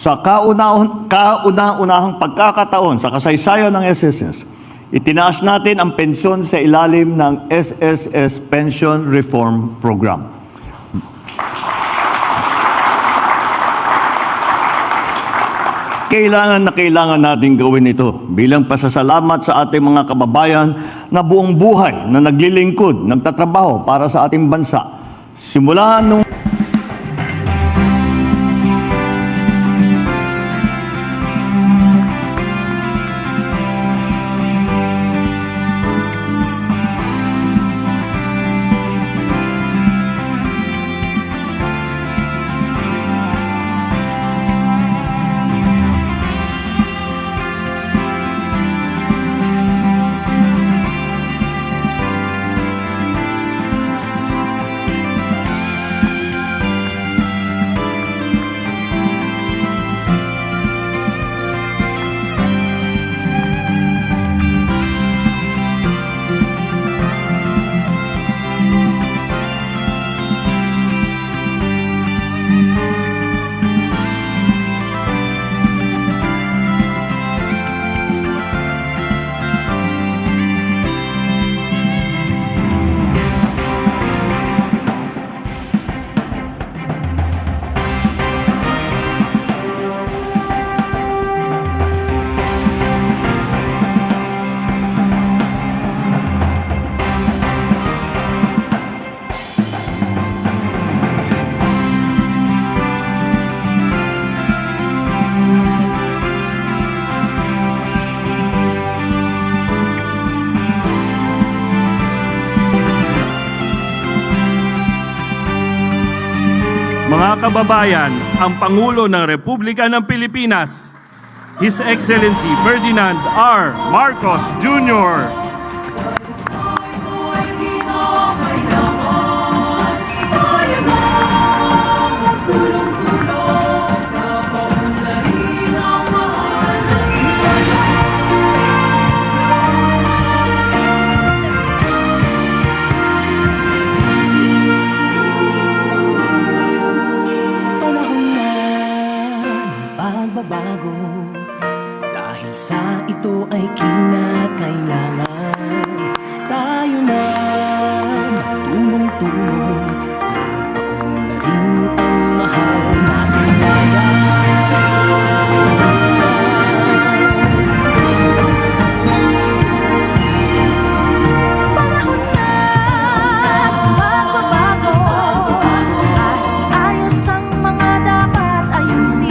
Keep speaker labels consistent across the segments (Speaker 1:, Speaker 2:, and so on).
Speaker 1: Sa kauna-unahang pagkakataon sa kasaysayan ng SSS, itinaas natin ang pensyon sa ilalim ng SSS Pension Reform Program. Kailangan natin gawin ito bilang pasasalamat sa ating mga kababayan na buong buhay na naglilingkod, nagtatrabaho para sa ating bansa. Simula nung
Speaker 2: mga kababayan, ang Pangulo ng Republika ng Pilipinas, His Excellency Ferdinand R. Marcos Jr.
Speaker 3: Bago dahil sa ito ay kinakailangan tayo na magtulong-tulong na paunlarin ang mahal nating bayan. Panahon na magbabago at ayos ang mga dapat ayusin.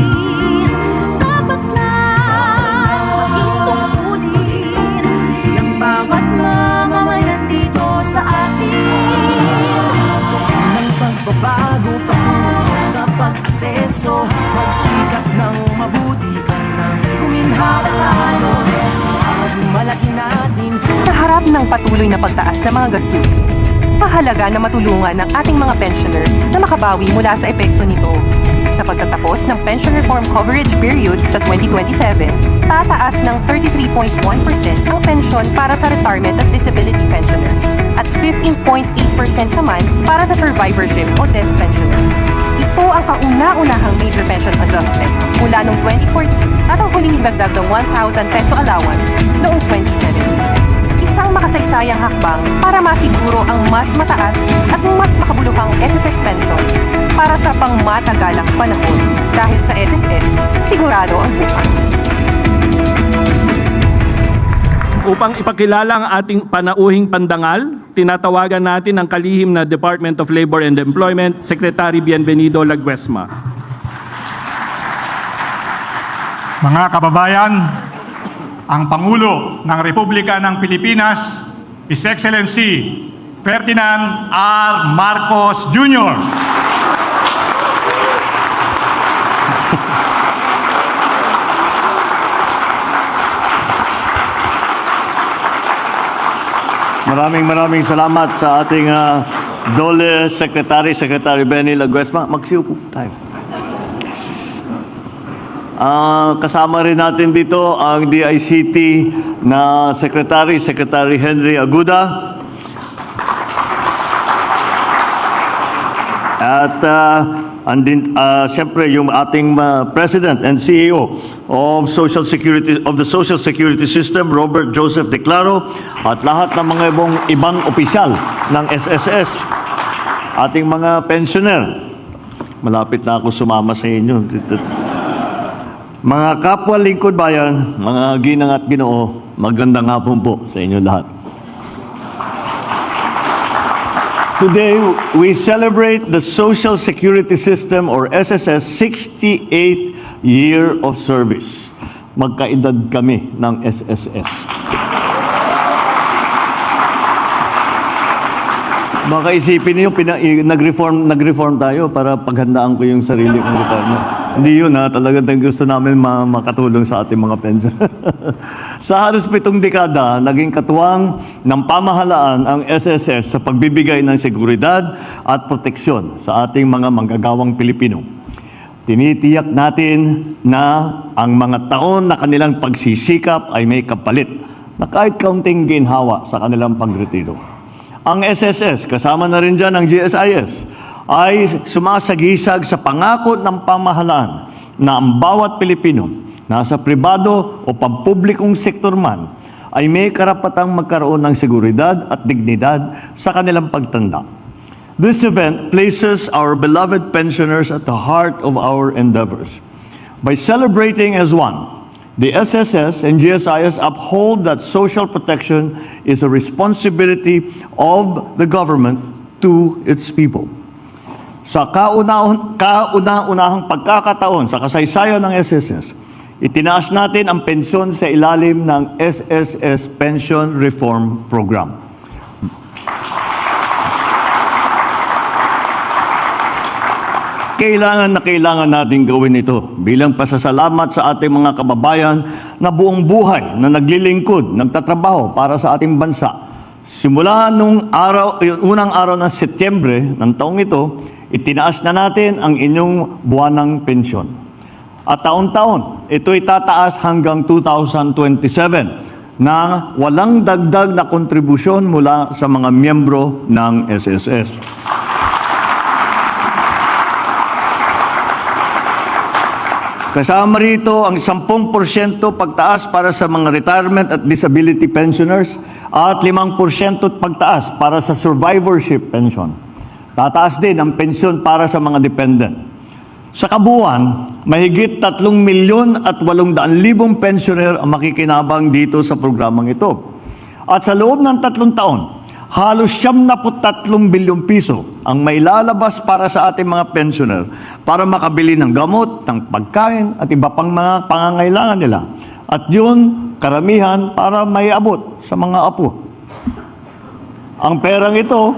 Speaker 3: Bago patungo sa pag-asenso, magsikap ng mabuti ka nang guminhawa tayo. Malaki natin sa harap ng patuloy na pagtaas ng mga gastusin. Mahalaga na matulungan ng ating mga pensioner na makabawi mula sa epekto nito. Sa pagtatapos ng pension reform coverage period sa 2027, tataas ng 33.1% ang pensyon para sa retirement at disability pensioners at 15.8% naman para sa survivorship o death pensioners. Ito ang kauna-unahang major pension adjustment mula noong 2014 at ang huling dagdag ng 1,000 peso allowance noong 2017. Isang makasaysayang hakbang para masiguro ang mas mataas at mas makabuluhang SSS pensions para sa pangmatagalang panahon. Dahil sa SSS, sigurado ang bukas.
Speaker 2: Upang ipakilala ang ating panauhing pandangal, tinatawagan natin ang kalihim na Department of Labor and Employment, Secretary Bienvenido Laguesma.
Speaker 4: Mga kababayan, ang Pangulo ng Republika ng Pilipinas, His Excellency Ferdinand R. Marcos Jr.
Speaker 1: Maraming salamat sa ating DOLE Secretary Benny Laguesma. Magsiupo tayo. Kasama rin natin dito ang DICT na Secretary Henry Aguda. At andin, siyempre yung ating President and CEO of the Social Security System, Robert Joseph Declaro, at lahat ng mga ibang opisyal ng SSS, ating mga pensioner. Malapit na ako sumama sa inyo. Mga kapwa lingkod bayan, mga ginang at ginoo, magandang hapon po sa inyo lahat. Today, we celebrate the Social Security System or SSS 68th year of service. Magkaedad kami ng SSS. Baka isipin niyo, nag-reform tayo para paghandaan ko yung sarili kong retirement. Hindi yun ha, talagang gusto namin makatulong sa ating mga pension. Sa halos 7 dekada, naging katuwang ng pamahalaan ang SSS sa pagbibigay ng seguridad at proteksyon sa ating mga manggagawang Pilipino. Tinitiyak natin na ang mga taon na kanilang pagsisikap ay may kapalit na kahit kaunting ginhawa sa kanilang pagretiro. Ang SSS, kasama na rin dyan ang GSIS, ay sumasagisag sa pangako ng pamahalaan na ang bawat Pilipino, nasa pribado o pampublikong sektor man, ay may karapatang magkaroon ng seguridad at dignidad sa kanilang pagtanda. This event places our beloved pensioners at the heart of our endeavors. By celebrating as one, the SSS and GSIS uphold that social protection is a responsibility of the government to its people. Sa kauna-unahang pagkakataon sa kasaysayan ng SSS, itinaas natin ang pensyon sa ilalim ng SSS Pension Reform Program. Kailangan natin gawin ito bilang pasasalamat sa ating mga kababayan na buong buhay na naglilingkod, nagtatrabaho para sa ating bansa. Simula nung unang araw ng Setyembre ng taong ito, itinaas na natin ang inyong buwanang pensyon. At taon-taon, ito'y tataas hanggang 2027 na walang dagdag na kontribusyon mula sa mga miyembro ng SSS. Kasama rito ang 10% pagtaas para sa mga retirement at disability pensioners at 5% pagtaas para sa survivorship pension. Tataas din ang pensyon para sa mga dependent. Sa kabuuan, mahigit 3,800,000 pensioner ang makikinabang dito sa programang ito. At sa loob ng 3 taon, halos 73 bilyong piso ang mailalabas para sa ating mga pensioner para makabili ng gamot, ng pagkain at iba pang mga pangangailangan nila. At yun, karamihan para maiabot sa mga apo. Ang perang ito,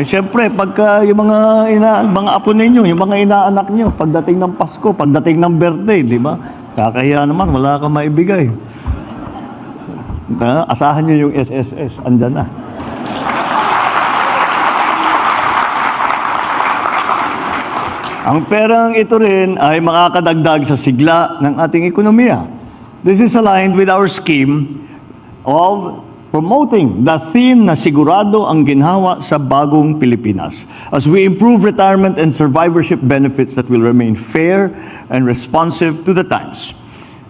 Speaker 1: siyempre, pagka yung mga apo ninyo, yung mga inaanak nyo, pagdating ng Pasko, pagdating ng birthday, di ba? Kakahiya naman, wala kang maibigay. Asahan nyo yung SSS, andyan na. Ang perang ito rin ay makakadagdag sa sigla ng ating ekonomiya. This is aligned with our scheme of promoting the theme na sigurado ang ginhawa sa bagong Pilipinas as we improve retirement and survivorship benefits that will remain fair and responsive to the times.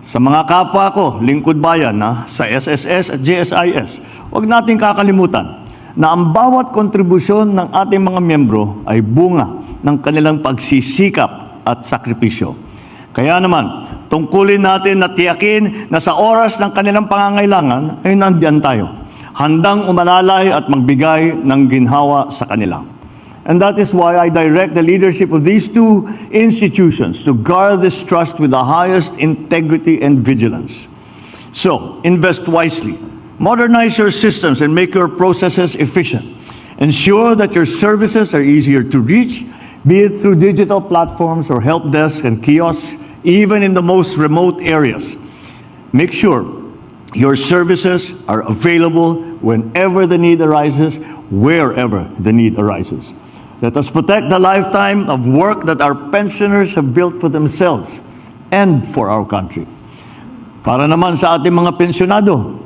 Speaker 1: Sa mga kapwa ko, lingkod bayan sa SSS at GSIS, huwag natin kakalimutan na ang bawat kontribusyon ng ating mga miyembro ay bunga ng kanilang pagsisikap at sakripisyo. Kaya naman, tungkulin natin na tiyakin na sa oras ng kanilang pangangailangan ay nandiyan tayo, handang umalalay at magbigay ng ginhawa sa kanila. And that is why I direct the leadership of these two institutions to guard this trust with the highest integrity and vigilance. So, invest wisely, modernize your systems and make your processes efficient. Ensure that your services are easier to reach, be it through digital platforms or help desks and kiosks, even in the most remote areas. Make sure your services are available whenever the need arises, wherever the need arises. Let us protect the lifetime of work that our pensioners have built for themselves and for our country. Para naman sa ating mga pensyonado,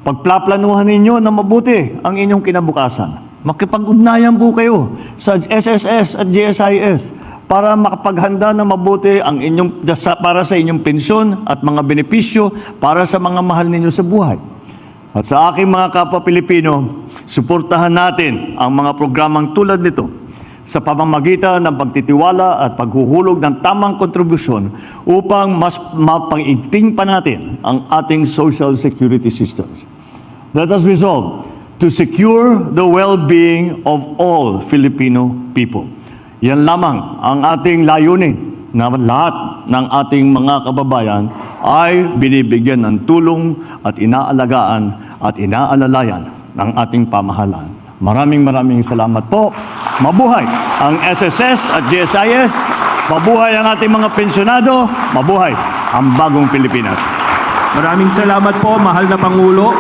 Speaker 1: pagplaplanuhan ninyo na mabuti ang inyong kinabukasan. Makipag-ugnayan po kayo sa SSS at GSIS para makapaghanda na mabuti ang para sa inyong pensyon at mga benepisyo para sa mga mahal ninyo sa buhay. At sa aking mga kapwa Pilipino, suportahan natin ang mga programang tulad nito sa pamamagitan ng pagtitiwala at paghuhulog ng tamang kontribusyon upang mas mapangigting pa natin ang ating social security systems. Let us resolve to secure the well-being of all Filipino people. Yan lamang ang ating layunin na lahat ng ating mga kababayan ay binibigyan ng tulong at inaalagaan at inaalalayan ng ating pamahalaan. Maraming salamat po. Mabuhay ang SSS at GSIS. Mabuhay ang ating mga pensyonado. Mabuhay ang bagong Pilipinas.
Speaker 2: Maraming salamat po, mahal na Pangulo.